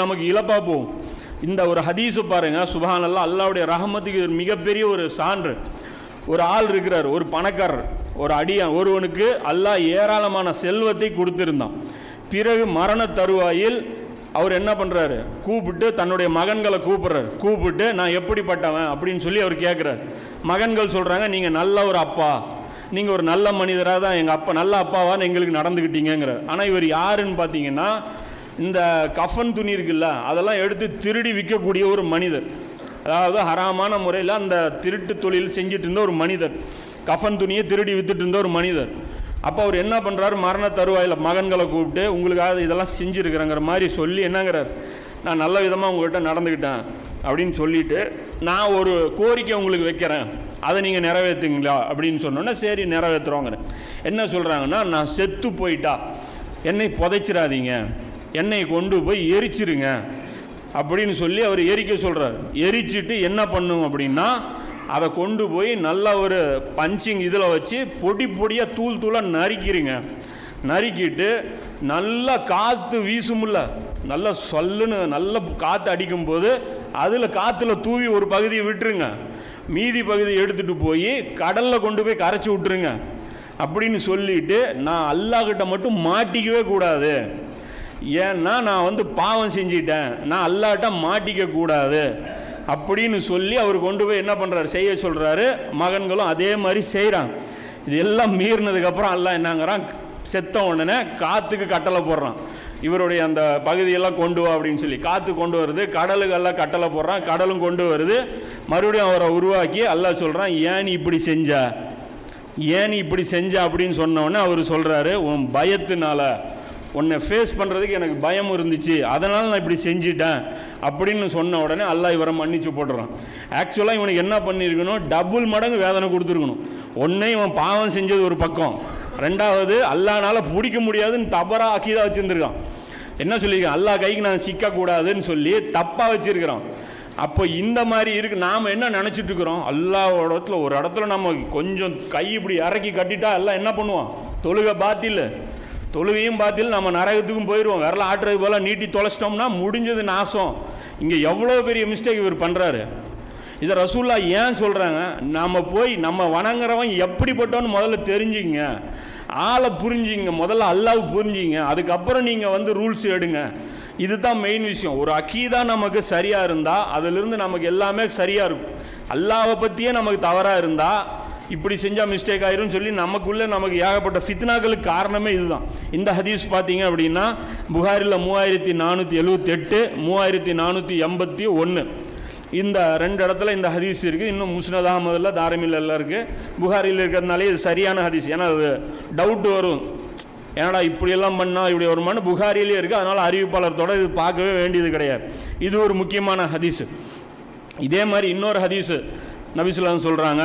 நமக்கு இழப்பா போகும். இந்த ஒரு ஹதீஸு பாருங்க, சுப்ஹானல்லாஹ், அல்லாஹ்வுடைய ரஹமத்துக்கு மிகப்பெரிய ஒரு சான்று. ஒரு ஆள் இருக்கிறார், ஒரு பணக்காரர், ஒரு அடியான், ஒருவனுக்கு அல்லாஹ் ஏராளமான செல்வத்தை கொடுத்திருந்தான். பிறகு மரண தருவாயில் அவர் என்ன பண்ணுறாரு, கூப்பிட்டு தன்னுடைய மகன்களை கூப்பிட்டு நான் எப்படிப்பட்டவன் அப்படின்னு சொல்லி அவர் கேட்குறார். மகன்கள் சொல்கிறாங்க, நீங்கள் நல்ல ஒரு அப்பா, நீங்கள் ஒரு நல்ல மனிதராக தான் எங்கள் அப்பா, நல்ல அப்பாவான்னு எங்களுக்கு நடந்துக்கிட்டீங்கிறார். ஆனால் இவர் யாருன்னு பார்த்தீங்கன்னா, இந்த கஃபன் துணி இருக்குல்ல, அதெல்லாம் எடுத்து திருடி விற்கக்கூடிய ஒரு மனிதர். அதாவது ஹராமான முறையில் அந்த திருட்டு தொழில் செஞ்சுட்டு இருந்த ஒரு மனிதர், கஃபன் துணியை திருடி வித்துட்டு இருந்த ஒரு மனிதர். அப்போ அவர் என்ன பண்ணுறாரு, மரண தருவாயில் மகன்களை கூப்பிட்டு உங்களுக்காக இதெல்லாம் செஞ்சுருக்கிறேங்கிற மாதிரி சொல்லி என்னங்கிறார், நான் நல்ல விதமாக உங்கள்கிட்ட நடந்துக்கிட்டேன் அப்படின்னு சொல்லிவிட்டு நான் ஒரு கோரிக்கை உங்களுக்கு வைக்கிறேன், அதை நீங்கள் நிறைவேற்றுங்களா அப்படின்னு சொன்னோன்னா சரி நிறைவேற்றுறோங்கிற. என்ன சொல்கிறாங்கன்னா, நான் செத்து போயிட்டா என்னை புதைச்சிடாதீங்க, என்னை கொண்டு போய் எரிச்சிருங்க அப்படின்னு சொல்லி அவர் எரிக்க சொல்கிறார். எரிச்சிட்டு என்ன பண்ணும் அப்படின்னா, அதை கொண்டு போய் நல்ல ஒரு பஞ்சிங் இதில் வச்சு பொடி பொடியாக தூளாக நறுக்கிடுங்க. நறுக்கிட்டு நல்லா காற்று வீசுமில்ல, நல்லா சொல்லுன்னு நல்ல காற்று அடிக்கும்போது அதில் காற்றுல தூவி ஒரு பகுதியை விட்டுருங்க, மீதி பகுதியை எடுத்துகிட்டு போய் கடலில் கொண்டு போய் கரைச்சி விட்டுருங்க அப்படின்னு சொல்லிட்டு, நான் அல்லாஹ்கிட்ட மட்டும் மாட்டிக்கவே கூடாது, ஏன்னா நான் பாவம் செஞ்சிட்டேன், நான் அல்லாஹ்கிட்ட மாட்டிக்க கூடாது அப்படின்னு சொல்லி அவர் கொண்டு போய் என்ன பண்ணுறாரு, செய்ய சொல்கிறாரு. மகன்களும் அதே மாதிரி செய்கிறாங்க. இது எல்லாம் மீறினதுக்கப்புறம் அல்லாஹ் என்னங்கிறான், செத்த உடனே காற்றுக்கு கட்டளை போடுறான், இவருடைய அந்த பகுதியெல்லாம் கொண்டு வா அப்படின்னு சொல்லி. காற்று கொண்டு வருது, கடலுக்கெல்லாம் கட்டளை போடுறான், கடலும் கொண்டு வருது. மறுபடியும் அவரை உருவாக்கி அல்லாஹ் சொல்கிறான், ஏன் நீ இப்படி செஞ்ச அப்படின்னு சொன்ன உடனே அவர் சொல்கிறாரு, உன் பயத்தினால, உன்னை ஃபேஸ் பண்ணுறதுக்கு எனக்கு பயம் இருந்துச்சு, அதனால் நான் இப்படி செஞ்சிட்டேன் அப்படின்னு சொன்ன உடனே அல்லாஹ் இவரை மன்னிச்சு போட்டுறான். ஆக்சுவலாக இவனுக்கு என்ன பண்ணியிருக்கணும், டபுள் மடங்கு வேதனை கொடுத்துருக்கணும். ஒன்றே இவன் பாவம் செஞ்சது ஒரு பக்கம், ரெண்டாவது அல்லாஹ்னால பிடிக்க முடியாதுன்னு தவறாக அக்கீதா வச்சுருந்துருக்கான். என்ன சொல்லியிருக்கான், அல்லாஹ் கைக்கு நான் சிக்கக்கூடாதுன்னு சொல்லி தப்பாக வச்சுருக்கிறான். அப்போ இந்த மாதிரி இருக்குது. நாம் என்ன நினச்சிட்டு இருக்கிறோம், அல்லாஹ்வோட இடத்துல ஒரு இடத்துல நம்ம கொஞ்சம் கை இப்படி இறக்கி கட்டிட்டா எல்லாம் என்ன பண்ணுவான், தொழுகையும் பாத்தில், நம்ம நரகத்துக்கும் போயிடுவோம். விரல ஆட்டுறது போல நீட்டி தொலைச்சிட்டோம்னா முடிஞ்சது நாசம். இங்கே எவ்வளோ பெரிய மிஸ்டேக் இவர் பண்ணுறாரு. இதை ரசூல்லா ஏன் சொல்கிறாங்க, நம்ம வணங்குறவன் எப்படிப்பட்டோன்னு முதல்ல தெரிஞ்சுங்க, ஆளை புரிஞ்சிங்க, முதல்ல அல்லாஹ் புரிஞ்சிங்க, அதுக்கப்புறம் நீங்கள் ரூல்ஸ் எடுங்க. இதுதான் மெயின் விஷயம். ஒரு அக்கீதா நமக்கு சரியாக இருந்தால் அதிலிருந்து நமக்கு எல்லாமே சரியாக இருக்கும். அல்லாஹ்வை பற்றியே நமக்கு தவறாக இருந்தால் இப்படி செஞ்சால் மிஸ்டேக் ஆயிரும் சொல்லி நமக்கு ஏகப்பட்ட ஃபித்னாக்களுக்கு காரணமே இதுதான். இந்த ஹதீஸ் பார்த்தீங்க அப்படின்னா புகாரில் 3478, 3481 இந்த 2 இடத்துல இந்த ஹதீஸ் இருக்குது. இன்னும் முஸ்னத் அஹ்மதில், தாரிமில் எல்லாம் இருக்குது. புகாரில் இருக்கிறதுனாலே இது சரியான ஹதீஸ். ஏன்னா அது டவுட் வரும், ஏன்னா இப்படியெல்லாம் பண்ணால் இப்படி வருமானு புகாரிலே இருக்குது. அதனால் அறிவிப்பாளர்த்தோடு இது பார்க்கவே வேண்டியது கிடையாது. இது ஒரு முக்கியமான ஹதீஸு. இதே மாதிரி இன்னொரு ஹதீஸு நபி ஸல்லல்லாஹு அலைஹி வஸல்லம் சொல்கிறாங்க,